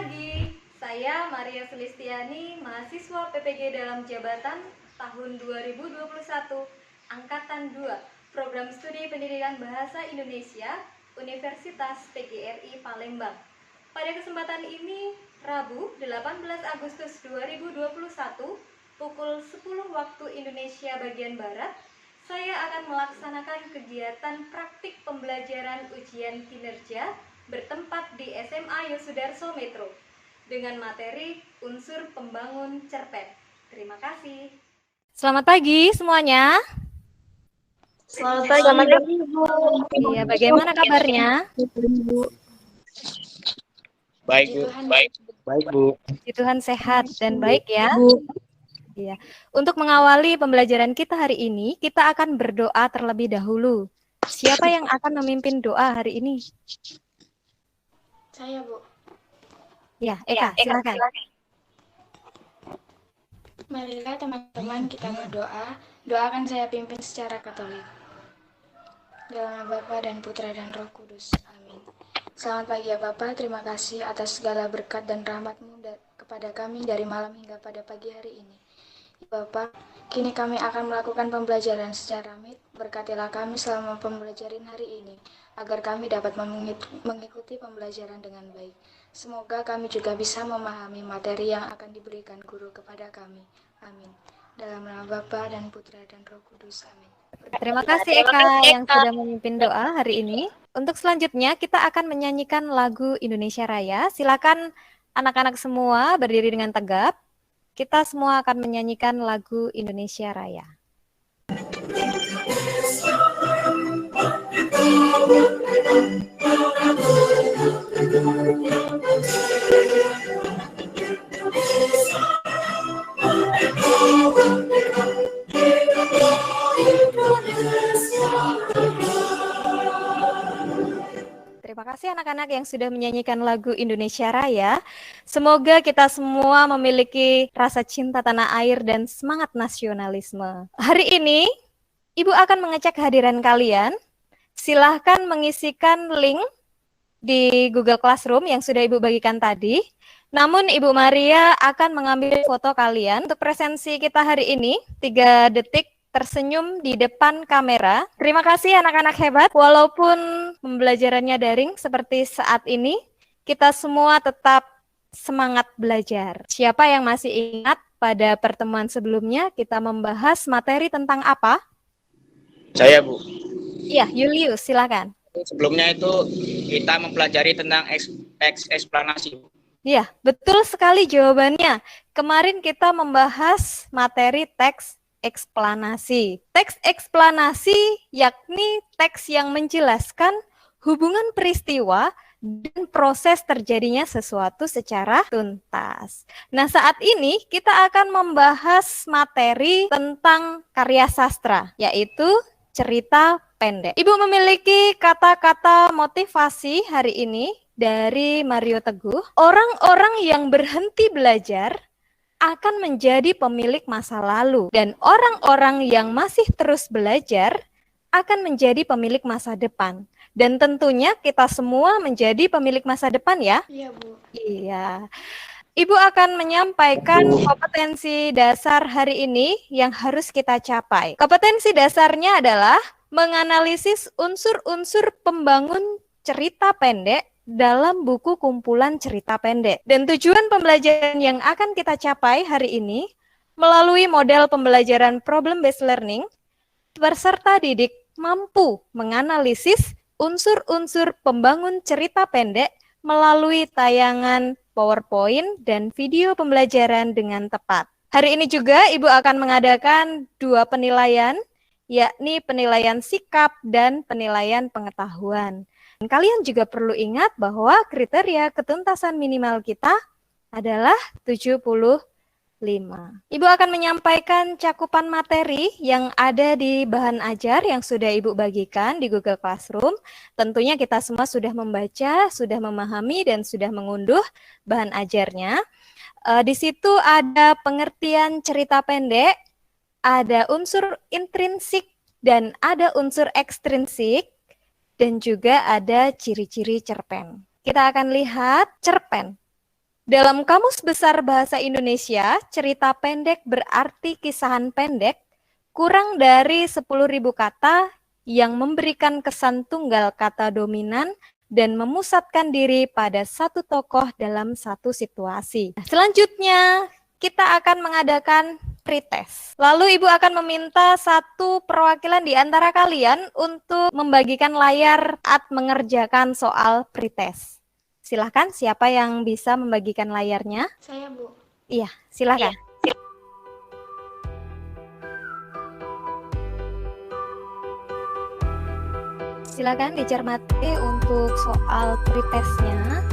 pagi, saya Maria Sulistiani, mahasiswa PPG dalam jabatan tahun 2021, Angkatan 2, Program Studi Pendidikan Bahasa Indonesia, Universitas PGRI Palembang. Pada kesempatan ini, Rabu 18 Agustus 2021, pukul 10 waktu Indonesia bagian Barat, saya akan melaksanakan kegiatan praktik pembelajaran ujian kinerja bertempat di SMA Yosudarso Metro dengan materi unsur pembangun cerpen. Terima kasih. Selamat pagi semuanya. Selamat pagi, Bu. Iya, bagaimana kabarnya? Baik, Bu. Baik, Bu. Puji Tuhan sehat dan baik ya. Iya. Untuk mengawali pembelajaran kita hari ini, kita akan berdoa terlebih dahulu. Siapa yang akan memimpin doa hari ini? Saya, Bu. Ya, Eka, silakan. Marilah teman-teman kita berdoa. Doakan saya pimpin secara Katolik. Dalam nama Bapa dan Putra dan Roh Kudus. Amin. Selamat pagi ya Bapak. Terima kasih atas segala berkat dan rahmat-Mu kepada kami dari malam hingga pada pagi hari ini. Bapak, kini kami akan melakukan pembelajaran secara Meet. Berkatilah kami selama pembelajaran hari ini, agar kami dapat mengikuti pembelajaran dengan baik. Semoga kami juga bisa memahami materi yang akan diberikan guru kepada kami. Amin. Dalam nama Bapa dan Putra dan Roh Kudus. Amin. Terima kasih Eka yang sudah memimpin doa hari ini. Untuk selanjutnya kita akan menyanyikan lagu Indonesia Raya. Silakan anak-anak semua berdiri dengan tegap. Kita semua akan menyanyikan lagu Indonesia Raya. Terima kasih anak-anak yang sudah menyanyikan lagu Indonesia Raya. Semoga kita semua memiliki rasa cinta tanah air dan semangat nasionalisme. Hari ini, Ibu akan mengecek kehadiran kalian. Silahkan mengisikan link di Google Classroom yang sudah Ibu bagikan tadi. Namun Ibu Maria akan mengambil foto kalian untuk presensi kita hari ini, 3 detik tersenyum di depan kamera. Terima kasih anak-anak hebat. Walaupun pembelajarannya daring seperti saat ini, kita semua tetap semangat belajar. Siapa yang masih ingat pada pertemuan sebelumnya kita membahas materi tentang apa? Saya, Bu. Iya, Julius, silakan. Sebelumnya itu kita mempelajari tentang eksplanasi. Iya, betul sekali jawabannya. Kemarin kita membahas materi teks eksplanasi. Teks eksplanasi yakni teks yang menjelaskan hubungan peristiwa dan proses terjadinya sesuatu secara tuntas. Nah, saat ini kita akan membahas materi tentang karya sastra, yaitu cerita pendek. Ibu memiliki kata-kata motivasi hari ini dari Mario Teguh. Orang-orang yang berhenti belajar akan menjadi pemilik masa lalu, dan orang-orang yang masih terus belajar akan menjadi pemilik masa depan. Dan tentunya kita semua menjadi pemilik masa depan ya? Iya, Bu. Iya. Ibu akan menyampaikan kompetensi dasar hari ini yang harus kita capai. Kompetensi dasarnya adalah menganalisis unsur-unsur pembangun cerita pendek dalam buku kumpulan cerita pendek. Dan tujuan pembelajaran yang akan kita capai hari ini melalui model pembelajaran problem-based learning, peserta didik mampu menganalisis unsur-unsur pembangun cerita pendek melalui tayangan PowerPoint dan video pembelajaran dengan tepat. Hari ini juga Ibu akan mengadakan 2 penilaian, yakni penilaian sikap dan penilaian pengetahuan. Dan kalian juga perlu ingat bahwa kriteria ketuntasan minimal kita adalah 75. Ibu akan menyampaikan cakupan materi yang ada di bahan ajar yang sudah Ibu bagikan di Google Classroom. Tentunya kita semua sudah membaca, sudah memahami, dan sudah mengunduh bahan ajarnya. Di situ ada pengertian cerita pendek, ada unsur intrinsik dan ada unsur ekstrinsik, dan juga ada ciri-ciri cerpen. Kita akan lihat cerpen. Dalam Kamus Besar Bahasa Indonesia, cerita pendek berarti kisahan pendek kurang dari 10.000 kata yang memberikan kesan tunggal kata dominan dan memusatkan diri pada satu tokoh dalam satu situasi. Selanjutnya, kita akan mengadakan pretest. Lalu Ibu akan meminta satu perwakilan di antara kalian untuk membagikan layar saat mengerjakan soal pretest. Silahkan, siapa yang bisa membagikan layarnya? Saya, Bu. Iya, silahkan. Silakan dicermati untuk soal pretestnya.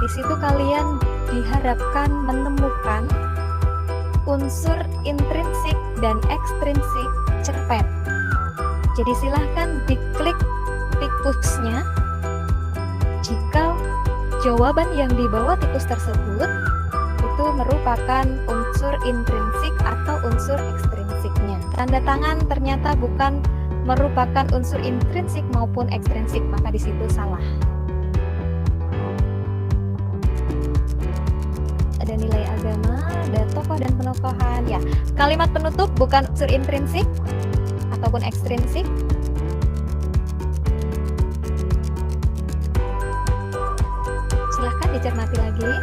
Di situ kalian diharapkan menemukan unsur intrinsik dan ekstrinsik cerpen. Jadi silahkan diklik tikusnya jika jawaban yang di bawah tikus tersebut itu merupakan unsur intrinsik atau unsur ekstrinsiknya. Tanda tangan ternyata bukan merupakan unsur intrinsik maupun ekstrinsik, maka di situ salah. Ada nilai agama, ada tokoh dan penokohan. Ya, kalimat penutup bukan unsur intrinsik ataupun ekstrinsik. Silahkan dicermati lagi.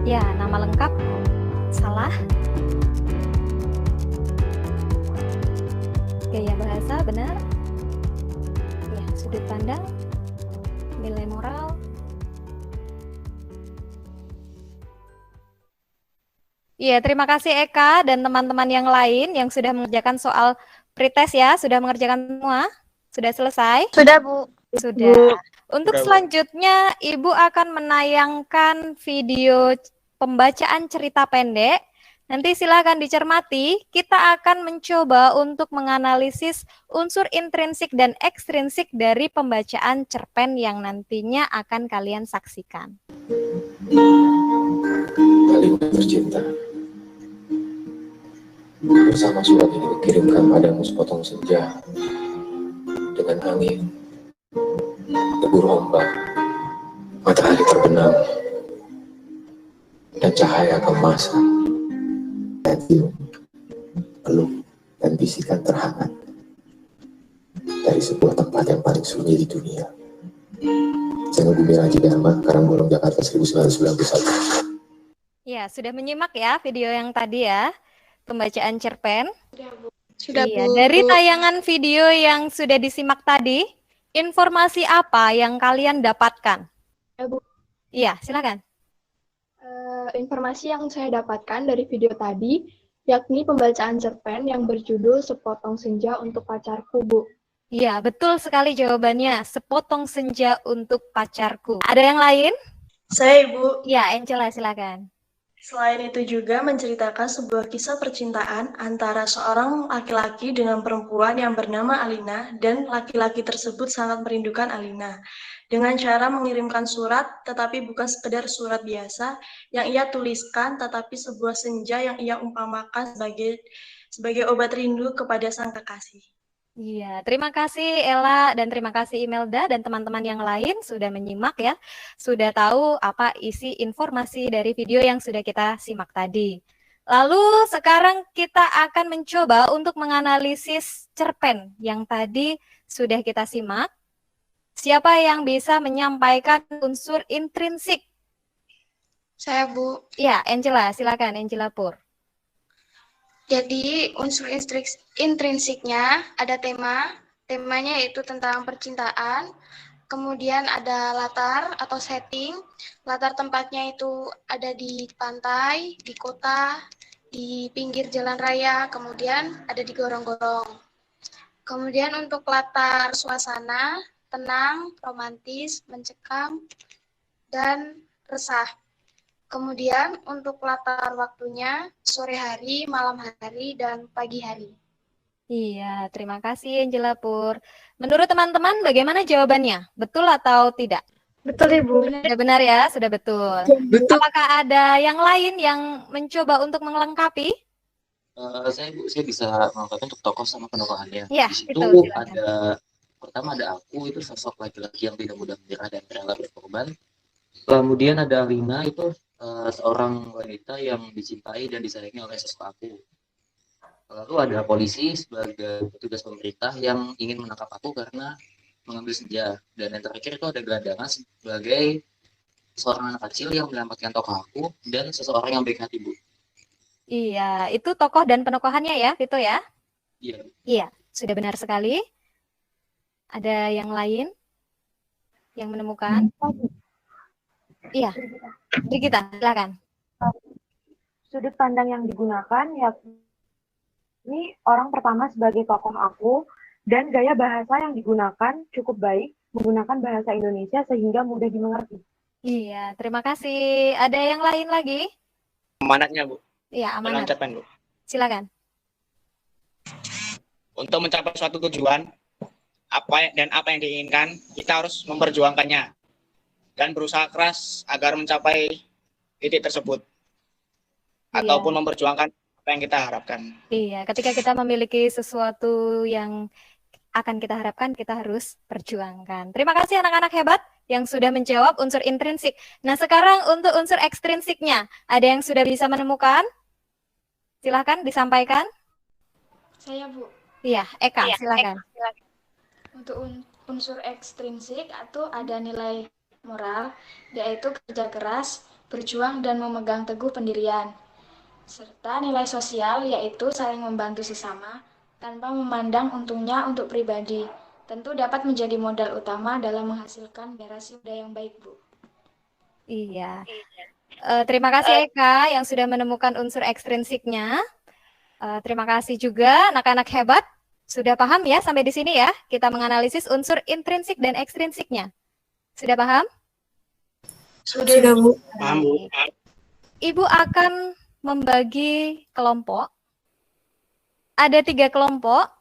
Ya, nama lengkap salah. Gaya bahasa benar. Ya, sudut pandang, nilai moral. Ya, terima kasih Eka dan teman-teman yang lain yang sudah mengerjakan soal pretest ya. Sudah mengerjakan semua? Sudah selesai? Sudah, Bu. Sudah. Untuk Sudah, Bu. selanjutnya, Ibu akan menayangkan video pembacaan cerita pendek. Nanti silakan dicermati. Kita akan mencoba untuk menganalisis unsur intrinsik dan ekstrinsik dari pembacaan cerpen yang nantinya akan kalian saksikan. Kalimat tercinta. Bersama surat ini dikirimkan padamu sepotong senja dengan angin, debur ombak, matahari terbenam, dan cahaya kemasan, dan cium, peluk, dan bisikan terhangat dari sebuah tempat yang paling sunyi di dunia. Channel Bumi Raji Dharma, Karangbolong, Jakarta 1991. Ya, sudah menyimak ya video yang tadi ya, pembacaan cerpen. Sudah, Iya, Bu. dari tayangan video yang sudah disimak tadi, informasi apa yang kalian dapatkan? Ya, Bu. Iya, silakan. Informasi yang saya dapatkan dari video tadi, yakni pembacaan cerpen yang berjudul Sepotong Senja untuk Pacarku, Bu. Iya, betul sekali jawabannya. Sepotong senja untuk pacarku. Ada yang lain? Saya, Ibu. Ya, Angela, silakan. Selain itu juga menceritakan sebuah kisah percintaan antara seorang laki-laki dengan perempuan yang bernama Alina, dan laki-laki tersebut sangat merindukan Alina. Dengan cara mengirimkan surat, tetapi bukan sekedar surat biasa yang ia tuliskan, tetapi sebuah senja yang ia umpamakan sebagai obat rindu kepada sang kekasih. Iya, terima kasih Ella dan terima kasih Imelda dan teman-teman yang lain sudah menyimak ya, sudah tahu apa isi informasi dari video yang sudah kita simak tadi. Lalu sekarang kita akan mencoba untuk menganalisis cerpen yang tadi sudah kita simak. Siapa yang bisa menyampaikan unsur intrinsik? Saya, Bu. Ya, Angela, silakan Angela Pur. Jadi unsur intrinsiknya ada temanya yaitu tentang percintaan, Kemudian ada latar atau setting. Latar tempatnya itu ada di pantai, di kota, di pinggir jalan raya, kemudian ada di gorong-gorong. Kemudian untuk latar suasana, tenang, romantis, mencekam, dan resah. Kemudian untuk latar waktunya, sore hari, malam hari, dan pagi hari. Iya, terima kasih Angela Pur. Menurut teman-teman bagaimana jawabannya? Betul atau tidak? Betul, Ibu. Sudah benar ya, sudah betul. Apakah ada yang lain yang mencoba untuk melengkapi? Saya bisa mengungkapkan untuk tokoh sama penokohannya. Ya, Di situ itu silakan. pertama ada aku, itu sosok laki-laki yang tidak mudah menyerah dan rela berkorban. Kemudian ada Alina, itu seorang wanita yang dicintai dan disayangi oleh sosok aku. Lalu ada polisi sebagai petugas pemerintah yang ingin menangkap aku karena mengambil senja. Dan yang terakhir itu ada gelandangan sebagai seorang anak kecil yang menyelamatkan tokoh aku dan seseorang yang baik hati, Bu. Iya, itu tokoh dan penokohannya ya, Vito ya? Iya. Iya, sudah benar sekali. Ada yang lain yang menemukan? Iya, kita silakan. Sudut pandang yang digunakan yakni orang pertama sebagai tokoh aku dan gaya bahasa yang digunakan cukup baik menggunakan bahasa Indonesia sehingga mudah dimengerti. Iya, terima kasih. Ada yang lain lagi? Amanatnya, Bu. Iya, amanat. Mengucapkan, Bu. Silakan. Untuk mencapai suatu tujuan, apa yang diinginkan, kita harus memperjuangkannya dan berusaha keras agar mencapai titik tersebut. Ataupun memperjuangkan apa yang kita harapkan. Iya, ketika kita memiliki sesuatu yang akan kita harapkan, kita harus perjuangkan. Terima kasih anak-anak hebat yang sudah menjawab unsur intrinsik. Nah, sekarang untuk unsur ekstrinsiknya, ada yang sudah bisa menemukan? Silahkan disampaikan. Saya, Bu. Iya, Eka, silakan. Untuk unsur ekstrinsik itu ada nilai moral, yaitu kerja keras, berjuang, dan memegang teguh pendirian. Serta nilai sosial, yaitu saling membantu sesama, tanpa memandang untungnya untuk pribadi. Tentu dapat menjadi modal utama dalam menghasilkan generasi muda yang baik, Bu. Iya. Terima kasih Eka yang sudah menemukan unsur ekstrinsiknya. Terima kasih juga anak-anak hebat. Sudah paham ya sampai di sini ya? Kita menganalisis unsur intrinsik dan ekstrinsiknya. Sudah paham? Sudah, Bu. Paham, Bu. Ibu akan membagi kelompok. Ada 3 kelompok.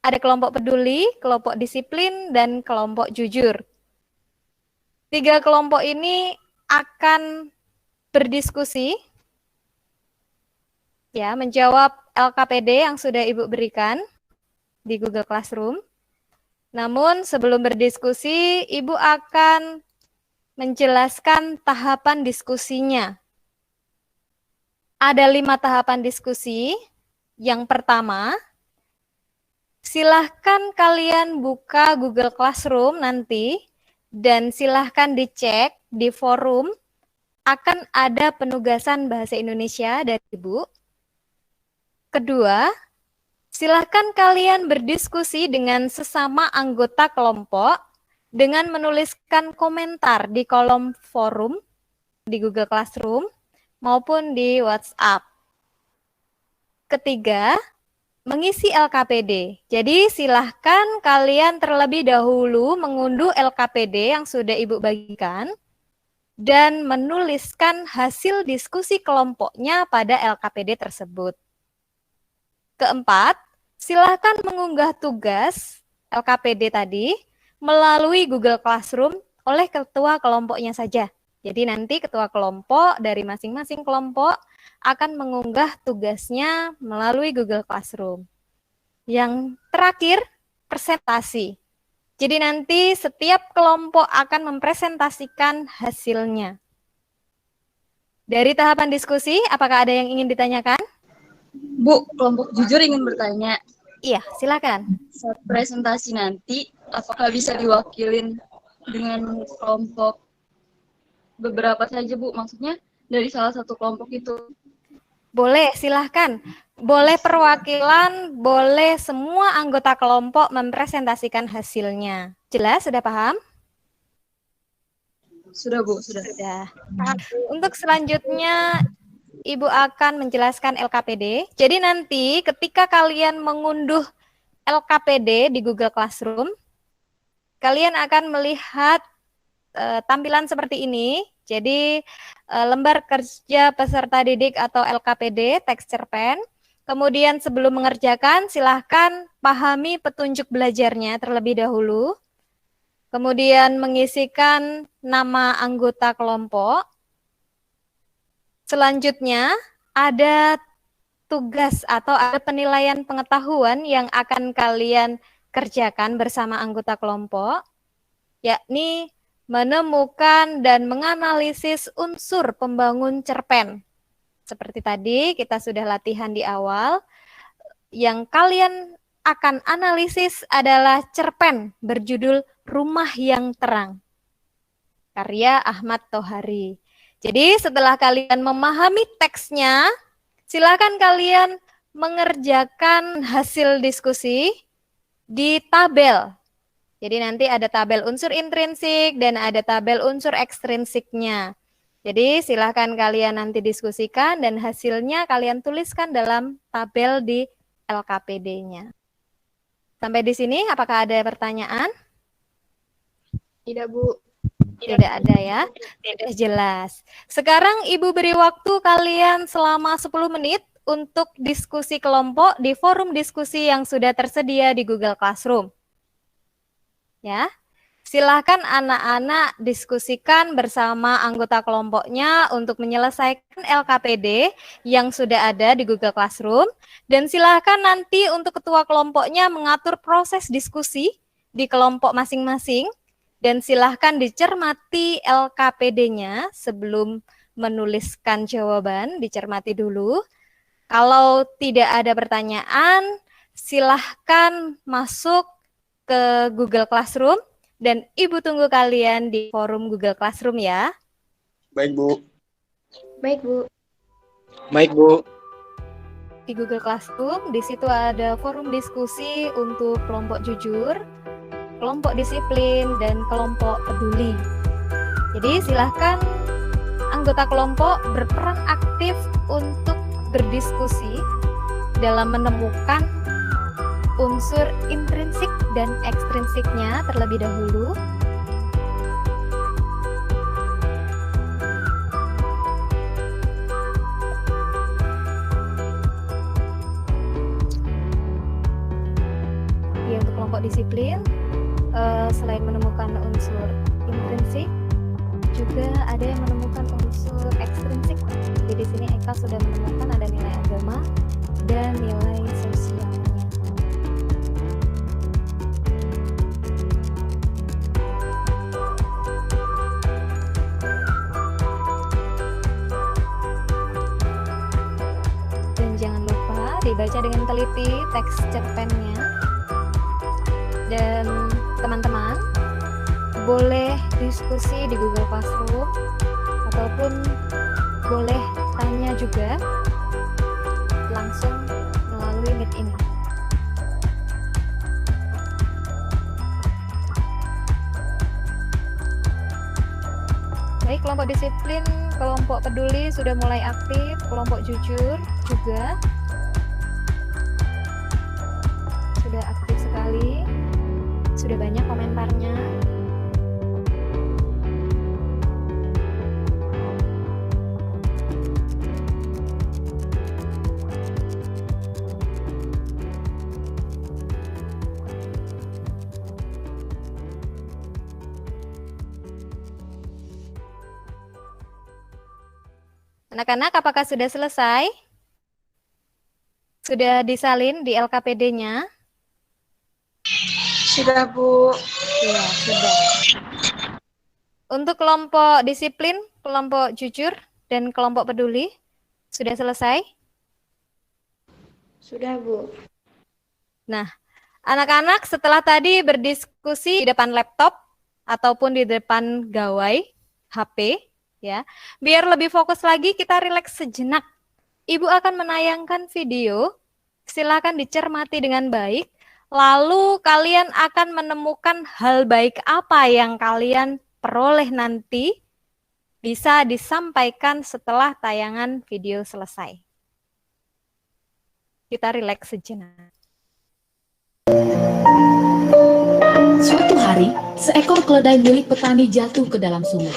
Ada kelompok peduli, kelompok disiplin, dan kelompok jujur. 3 kelompok ini akan berdiskusi, ya, menjawab LKPD yang sudah Ibu berikan di Google Classroom. Namun sebelum berdiskusi, Ibu akan menjelaskan tahapan diskusinya. Ada 5 tahapan diskusi. Yang pertama, silahkan kalian buka Google Classroom nanti dan silahkan dicek di forum. Akan ada penugasan bahasa Indonesia dari Ibu. Kedua, silahkan kalian berdiskusi dengan sesama anggota kelompok dengan menuliskan komentar di kolom forum di Google Classroom maupun di WhatsApp. Ketiga, mengisi LKPD. Jadi silahkan kalian terlebih dahulu mengunduh LKPD yang sudah Ibu bagikan dan menuliskan hasil diskusi kelompoknya pada LKPD tersebut. Keempat, silahkan mengunggah tugas LKPD tadi melalui Google Classroom oleh ketua kelompoknya saja. Jadi nanti ketua kelompok dari masing-masing kelompok akan mengunggah tugasnya melalui Google Classroom. Yang terakhir, presentasi. Jadi nanti setiap kelompok akan mempresentasikan hasilnya. Dari tahapan diskusi, apakah ada yang ingin ditanyakan? Bu, kelompok jujur ingin bertanya. Iya, silakan. Saat presentasi nanti, apakah bisa diwakilin dengan kelompok beberapa saja, Bu? Maksudnya dari salah satu kelompok itu. Boleh, silahkan. Boleh perwakilan, boleh semua anggota kelompok mempresentasikan hasilnya. Jelas, sudah paham? Sudah, Bu, sudah. Sudah. Untuk selanjutnya, Ibu akan menjelaskan LKPD. Jadi nanti ketika kalian mengunduh LKPD di Google Classroom, kalian akan melihat tampilan seperti ini. Jadi lembar kerja peserta didik atau LKPD, teks cerpen. Kemudian sebelum mengerjakan, silahkan pahami petunjuk belajarnya terlebih dahulu. Kemudian mengisikan nama anggota kelompok. Selanjutnya ada tugas atau ada penilaian pengetahuan yang akan kalian kerjakan bersama anggota kelompok, yakni menemukan dan menganalisis unsur pembangun cerpen. Seperti tadi kita sudah latihan di awal, yang kalian akan analisis adalah cerpen berjudul Rumah yang Terang, karya Ahmad Tohari. Jadi setelah kalian memahami teksnya, silakan kalian mengerjakan hasil diskusi di tabel. Jadi nanti ada tabel unsur intrinsik dan ada tabel unsur ekstrinsiknya. Jadi silahkan kalian nanti diskusikan dan hasilnya kalian tuliskan dalam tabel di LKPD-nya. Sampai di sini apakah ada pertanyaan? Tidak, Bu. Tidak ada ya, tidak jelas. Sekarang Ibu beri waktu kalian selama 10 menit untuk diskusi kelompok di forum diskusi yang sudah tersedia di Google Classroom. Ya, silahkan anak-anak diskusikan bersama anggota kelompoknya untuk menyelesaikan LKPD yang sudah ada di Google Classroom. Dan silahkan nanti untuk ketua kelompoknya mengatur proses diskusi di kelompok masing-masing. Dan silahkan dicermati LKPD-nya sebelum menuliskan jawaban, dicermati dulu. Kalau tidak ada pertanyaan, silahkan masuk ke Google Classroom dan Ibu tunggu kalian di forum Google Classroom ya. Baik, Bu. Baik, Bu. Baik, Bu. Di Google Classroom, di situ ada forum diskusi untuk kelompok jujur, kelompok disiplin, dan kelompok peduli. Jadi silahkan anggota kelompok berperan aktif untuk berdiskusi dalam menemukan unsur intrinsik dan ekstrinsiknya terlebih dahulu. Ya, untuk kelompok disiplin, selain menemukan unsur intrinsik, juga ada yang menemukan unsur ekstrinsik. Jadi di sini Eka sudah menemukan ada nilai agama dan nilai sosialnya. Dan jangan lupa dibaca dengan teliti teks cerpennya. Dan teman-teman boleh diskusi di Google Classroom ataupun boleh tanya juga langsung melalui Meet ini. Baik, kelompok disiplin, kelompok peduli sudah mulai aktif, kelompok jujur juga sudah aktif sekali. Sudah banyak komentarnya. Anak-anak, apakah sudah selesai? Sudah disalin di LKPD-nya? Sudah, Bu. Iya, sudah. Untuk kelompok disiplin, kelompok jujur, dan kelompok peduli, sudah selesai? Sudah, Bu. Nah, anak-anak setelah tadi berdiskusi di depan laptop ataupun di depan gawai HP, ya, biar lebih fokus lagi, kita rileks sejenak. Ibu akan menayangkan video, silakan dicermati dengan baik, lalu kalian akan menemukan hal baik apa yang kalian peroleh nanti bisa disampaikan setelah tayangan video selesai. Kita rileks sejenak. Suatu hari, seekor keledai milik petani jatuh ke dalam sumur.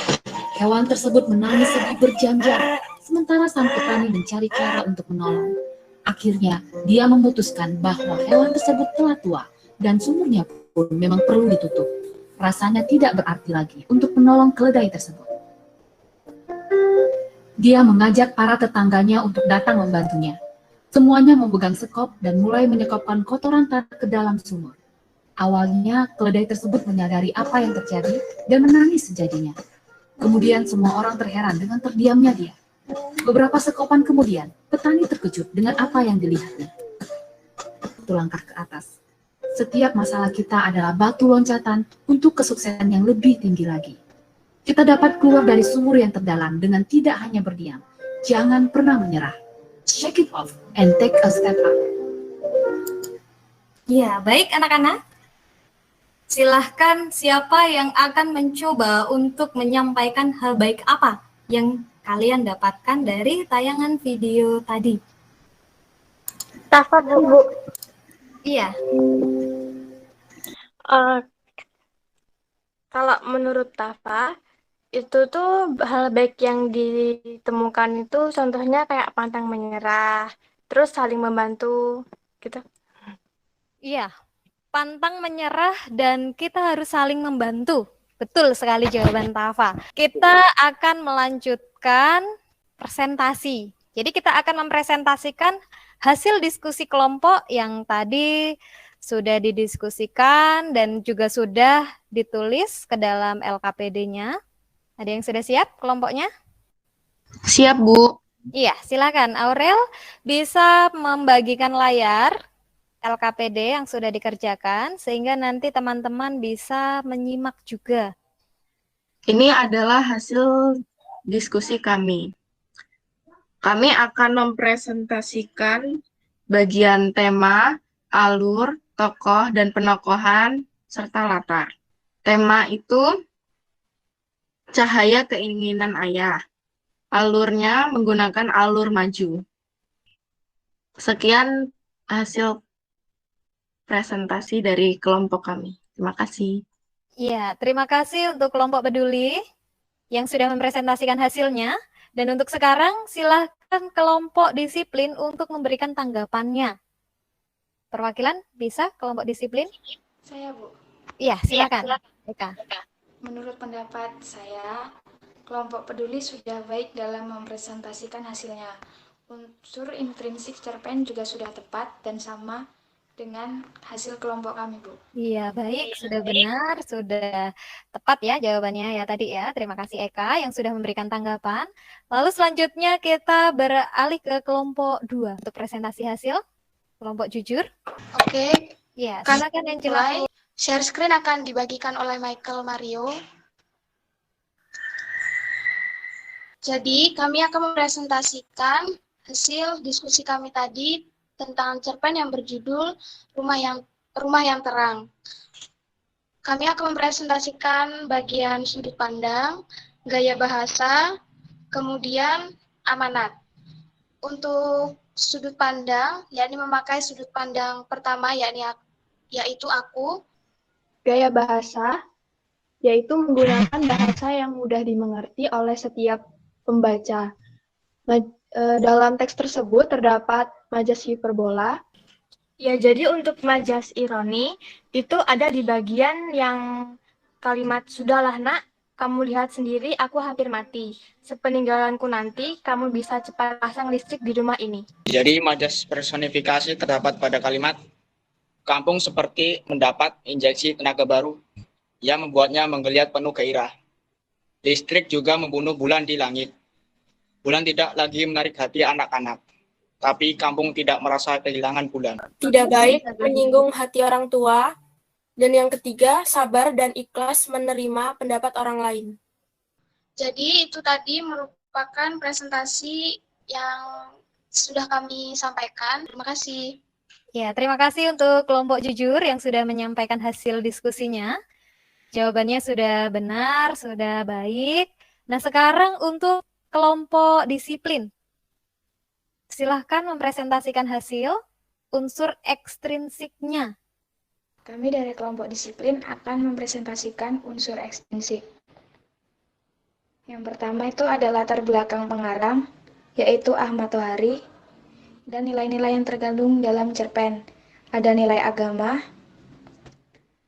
Hewan tersebut menangis sedih berjam-jam, sementara sang petani mencari cara untuk menolong. Akhirnya, dia memutuskan bahwa hewan tersebut telah tua, dan sumurnya pun memang perlu ditutup. Rasanya tidak berarti lagi untuk menolong keledai tersebut. Dia mengajak para tetangganya untuk datang membantunya. Semuanya memegang sekop dan mulai menyekopkan kotoran tanah ke dalam sumur. Awalnya, keledai tersebut menyadari apa yang terjadi dan menangis sejadinya. Kemudian semua orang terheran dengan terdiamnya dia. Beberapa sekopan kemudian, petani terkejut dengan apa yang dilihatnya. Satu langkah ke atas. Setiap masalah kita adalah batu loncatan untuk kesuksesan yang lebih tinggi lagi. Kita dapat keluar dari sumur yang terdalam dengan tidak hanya berdiam. Jangan pernah menyerah. Shake it off and take a step up. Ya, baik anak-anak. Silahkan siapa yang akan mencoba untuk menyampaikan hal baik apa yang kalian dapatkan dari tayangan video tadi. Tafa, Bu. Iya. Kalau menurut Tafa, itu tuh hal baik yang ditemukan itu contohnya kayak pantang menyerah, terus saling membantu, gitu. Iya. Pantang menyerah dan kita harus saling membantu. Betul sekali jawaban Tafa. Kita akan melanjutkan presentasi. Jadi kita akan mempresentasikan hasil diskusi kelompok yang tadi sudah didiskusikan dan juga sudah ditulis ke dalam LKPD-nya. Ada yang sudah siap kelompoknya? Siap, Bu. Iya, silakan. Aurel bisa membagikan layar LKPD yang sudah dikerjakan, sehingga nanti teman-teman bisa menyimak juga. Ini adalah hasil diskusi kami. Kami akan mempresentasikan bagian tema, alur, tokoh, dan penokohan, serta latar. Tema itu cahaya keinginan ayah. Alurnya menggunakan alur maju. Sekian hasil presentasi dari kelompok kami. Terima kasih. Iya, terima kasih untuk kelompok peduli yang sudah mempresentasikan hasilnya. Dan untuk sekarang, silakan kelompok disiplin untuk memberikan tanggapannya. Perwakilan bisa kelompok disiplin? Saya, Bu. Iya, silakan. Eka. Menurut pendapat saya, kelompok peduli sudah baik dalam mempresentasikan hasilnya. Unsur intrinsik cerpen juga sudah tepat dan sama dengan hasil kelompok kami, Bu. Iya, baik, sudah benar, sudah tepat ya jawabannya ya tadi ya. Terima kasih Eka yang sudah memberikan tanggapan. Lalu selanjutnya kita beralih ke kelompok 2 untuk presentasi hasil. Kelompok jujur. Oke, Ya, Kan silakan yang mulai. jelas. Share screen akan dibagikan oleh Michael Mario. Jadi, kami akan mempresentasikan hasil diskusi kami tadi tentang cerpen yang berjudul Rumah yang Terang. Kami akan mempresentasikan bagian sudut pandang, gaya bahasa, kemudian amanat. Untuk sudut pandang, yakni memakai sudut pandang pertama, yaitu aku. Gaya bahasa, yaitu menggunakan bahasa yang mudah dimengerti oleh setiap pembaca. Dalam teks tersebut terdapat majas hiperbola. Ya, jadi untuk majas ironi itu ada di bagian yang kalimat "Sudahlah nak, kamu lihat sendiri aku hampir mati. Sepeninggalanku nanti, kamu bisa cepat pasang listrik di rumah ini." Jadi majas personifikasi terdapat pada kalimat kampung seperti mendapat injeksi tenaga baru yang membuatnya menggeliat penuh gairah. Listrik juga membunuh bulan di langit. Bulan tidak lagi menarik hati anak-anak, tapi kampung tidak merasa kehilangan bulan. Tidak baik menyinggung hati orang tua. Dan yang ketiga, sabar dan ikhlas menerima pendapat orang lain. Jadi itu tadi merupakan presentasi yang sudah kami sampaikan. Terima kasih. Ya, terima kasih untuk kelompok jujur yang sudah menyampaikan hasil diskusinya. Jawabannya sudah benar, sudah baik. Nah, sekarang untuk kelompok disiplin. Silahkan mempresentasikan hasil unsur ekstrinsiknya. Kami dari kelompok disiplin akan mempresentasikan unsur ekstrinsik. Yang pertama itu ada latar belakang pengarang, yaitu Ahmad Tohari, dan nilai-nilai yang tergandung dalam cerpen. Ada nilai agama,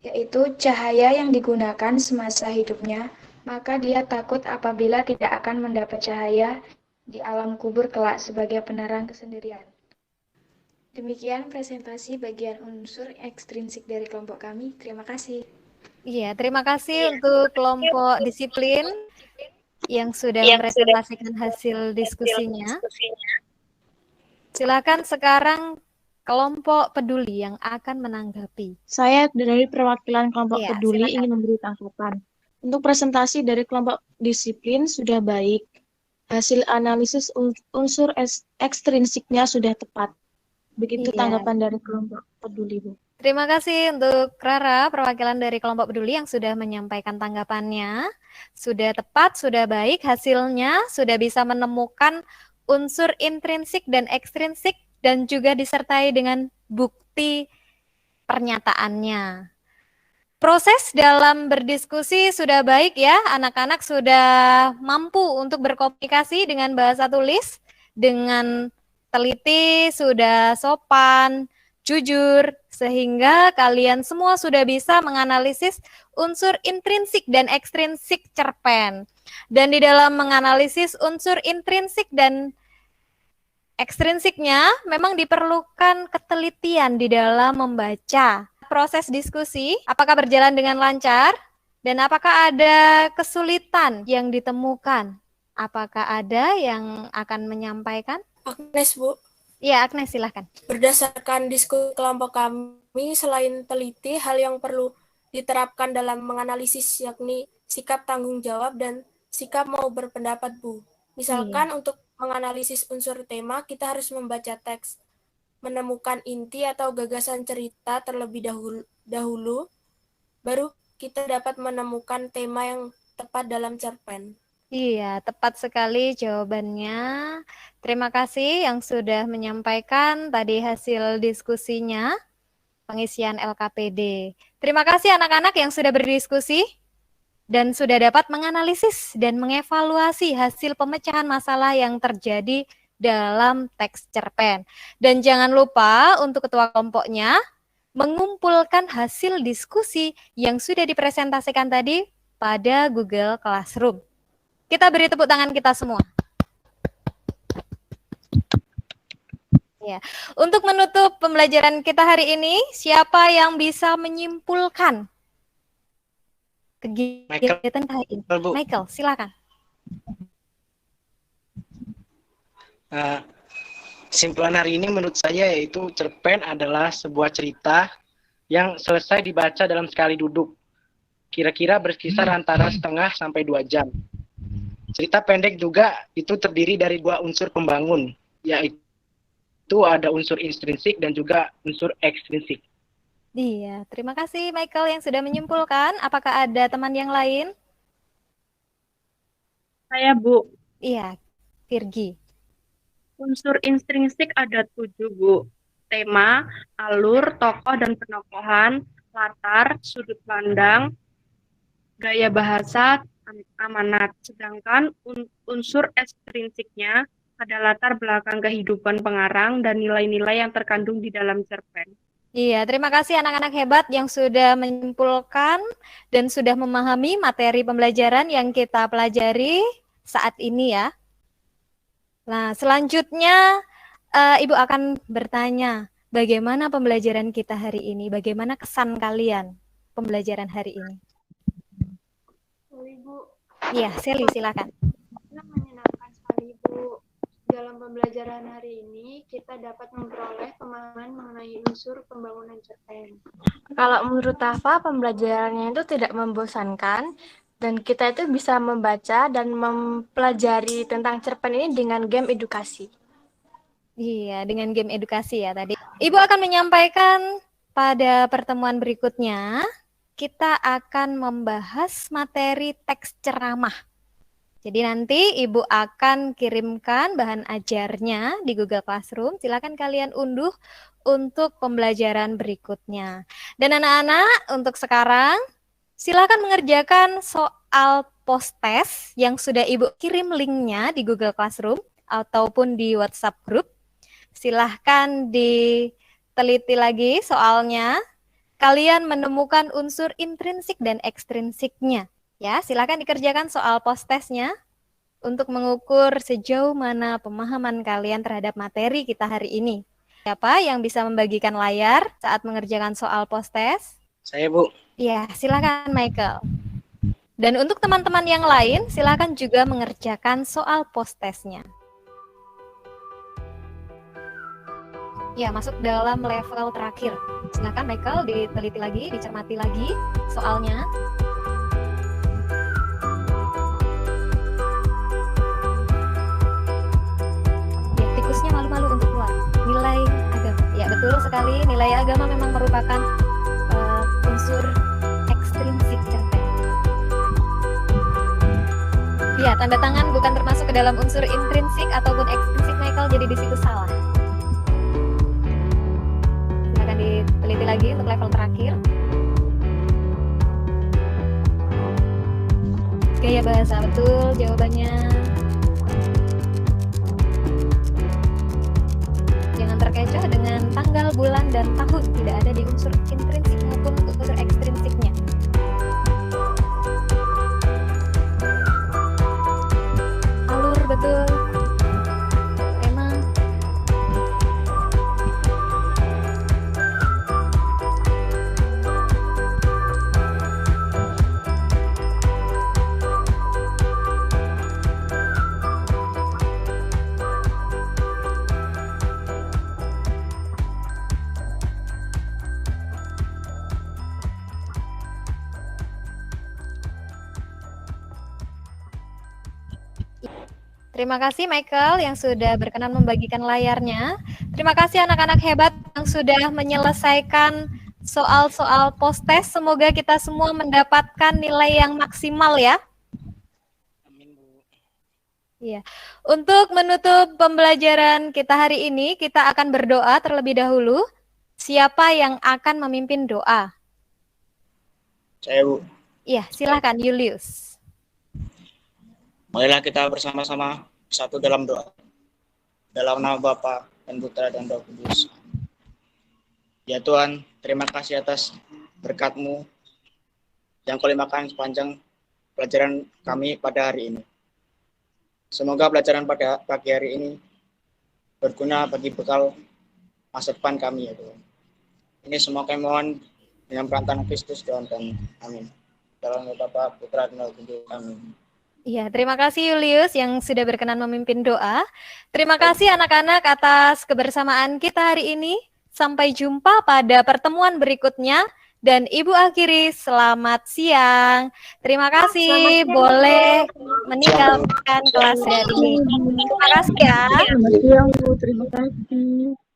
yaitu cahaya yang digunakan semasa hidupnya, maka dia takut apabila tidak akan mendapat cahaya di alam kubur kelak sebagai penerang kesendirian. Demikian presentasi bagian unsur ekstrinsik dari kelompok kami. Terima kasih. Iya, terima kasih untuk kelompok disiplin yang sudah mempresentasikan hasil diskusinya. Silakan sekarang kelompok peduli yang akan menanggapi. Saya dari perwakilan kelompok Iya, peduli silakan. ingin memberi tanggapan. Untuk presentasi dari kelompok disiplin sudah baik. Hasil analisis unsur ekstrinsiknya sudah tepat. Begitu Iya. tanggapan dari kelompok peduli, Bu. Terima kasih untuk Rara, perwakilan dari kelompok peduli yang sudah menyampaikan tanggapannya. Sudah tepat, sudah baik hasilnya, sudah bisa menemukan unsur intrinsik dan ekstrinsik dan juga disertai dengan bukti pernyataannya. Proses dalam berdiskusi sudah baik ya, anak-anak sudah mampu untuk berkomunikasi dengan bahasa tulis, dengan teliti, sudah sopan, jujur, sehingga kalian semua sudah bisa menganalisis unsur intrinsik dan ekstrinsik cerpen. Dan di dalam menganalisis unsur intrinsik dan ekstrinsiknya memang diperlukan ketelitian di dalam membaca. Proses diskusi, apakah berjalan dengan lancar? Dan apakah ada kesulitan yang ditemukan? Apakah ada yang akan menyampaikan? Agnes, Bu. Iya, Agnes, silahkan. Berdasarkan diskusi kelompok kami, selain teliti, hal yang perlu diterapkan dalam menganalisis yakni sikap tanggung jawab dan sikap mau berpendapat, Bu. Misalkan untuk menganalisis unsur tema, kita harus membaca teks, menemukan inti atau gagasan cerita terlebih dahulu, baru kita dapat menemukan tema yang tepat dalam cerpen. Iya, tepat sekali jawabannya. Terima kasih yang sudah menyampaikan tadi hasil diskusinya, pengisian LKPD. Terima kasih anak-anak yang sudah berdiskusi dan sudah dapat menganalisis dan mengevaluasi hasil pemecahan masalah yang terjadi dalam teks cerpen. Dan jangan lupa untuk ketua kelompoknya mengumpulkan hasil diskusi yang sudah dipresentasikan tadi pada Google Classroom. Kita beri tepuk tangan kita semua. Ya. Untuk menutup pembelajaran kita hari ini, siapa yang bisa menyimpulkan kegiatan hari ini? Michael, silakan. Kesimpulan hari ini menurut saya yaitu cerpen adalah sebuah cerita yang selesai dibaca dalam sekali duduk. Kira-kira berkisar antara setengah sampai 2 jam. Cerita pendek juga itu terdiri dari 2 unsur pembangun, yaitu ada unsur intrinsik dan juga unsur ekstrinsik. Iya, terima kasih Michael yang sudah menyimpulkan. Apakah ada teman yang lain? Saya, Bu. Iya, Virgi. Unsur intrinsik ada 7, Bu. Tema, alur, tokoh dan penokohan, latar, sudut pandang, gaya bahasa, amanat. Sedangkan unsur ekstrinsiknya ada latar belakang kehidupan pengarang dan nilai-nilai yang terkandung di dalam cerpen. Iya, terima kasih anak-anak hebat yang sudah menyimpulkan dan sudah memahami materi pembelajaran yang kita pelajari saat ini ya. Nah, selanjutnya Ibu akan bertanya, bagaimana pembelajaran kita hari ini? Bagaimana kesan kalian pembelajaran hari ini? Ibu. Iya, Sally, silakan. Menyenangkan sekali, Bu. Dalam pembelajaran hari ini, kita dapat memperoleh pemahaman mengenai unsur pembangunan cerpen. Kalau menurut Tafa, pembelajarannya itu tidak membosankan, dan kita itu bisa membaca dan mempelajari tentang cerpen ini dengan game edukasi. Iya, dengan game edukasi ya tadi. Ibu akan menyampaikan pada pertemuan berikutnya, kita akan membahas materi teks ceramah. Jadi nanti Ibu akan kirimkan bahan ajarnya di Google Classroom. Silakan kalian unduh untuk pembelajaran berikutnya. Dan anak-anak, untuk sekarang silakan mengerjakan soal post-test yang sudah Ibu kirim linknya di Google Classroom ataupun di WhatsApp group. Silahkan diteliti lagi soalnya. Kalian menemukan unsur intrinsik dan ekstrinsiknya. Ya, silakan dikerjakan soal post-testnya untuk mengukur sejauh mana pemahaman kalian terhadap materi kita hari ini. Siapa yang bisa membagikan layar saat mengerjakan soal post-test? Saya, Bu. Iya, silakan Michael. Dan untuk teman-teman yang lain, silakan juga mengerjakan soal post-testnya. Ya, masuk dalam level terakhir. Silakan Michael diteliti lagi, dicermati lagi soalnya. Ya, tikusnya malu-malu untuk keluar. Nilai agama. Ya, betul sekali. Nilai agama memang merupakan unsur ekstrinsik cerpen. Ya, tanda tangan bukan termasuk ke dalam unsur intrinsik ataupun ekstrinsik Michael, jadi di situ salah. Silakan diteliti lagi untuk level terakhir. Gaya bahasa, betul jawabannya. Jangan terkecoh dengan tanggal, bulan, dan tahun. Tidak ada di unsur intrinsik maupun unsur ekstrinsiknya. Alur, betul. Tema. Terima kasih Michael yang sudah berkenan membagikan layarnya. Terima kasih anak-anak hebat yang sudah menyelesaikan soal-soal post-test. Semoga kita semua mendapatkan nilai yang maksimal ya. Iya. Untuk menutup pembelajaran kita hari ini, kita akan berdoa terlebih dahulu. Siapa yang akan memimpin doa? Saya, Bu. Iya, silakan Julius. Marilah kita bersama-sama satu dalam doa. Dalam nama Bapa dan Putra dan Roh Kudus. Ya Tuhan, terima kasih atas berkat-Mu yang Kau limpahkan sepanjang pelajaran kami pada hari ini. Semoga pelajaran pada pagi hari ini berguna bagi bekal masa depan kami ya Tuhan. Ini semua kami mohon dengan perantaraan Kristus Tuhan kami. Amin. Dalam nama Bapa, Putra dan Roh Kudus. Amin. Iya, terima kasih Julius yang sudah berkenan memimpin doa. Terima kasih anak-anak atas kebersamaan kita hari ini. Sampai jumpa pada pertemuan berikutnya. Dan Ibu akhiri, selamat siang. Terima kasih, boleh meninggalkan kelas hari ini. Terima kasih ya. Selamat siang, Bu. Terima kasih.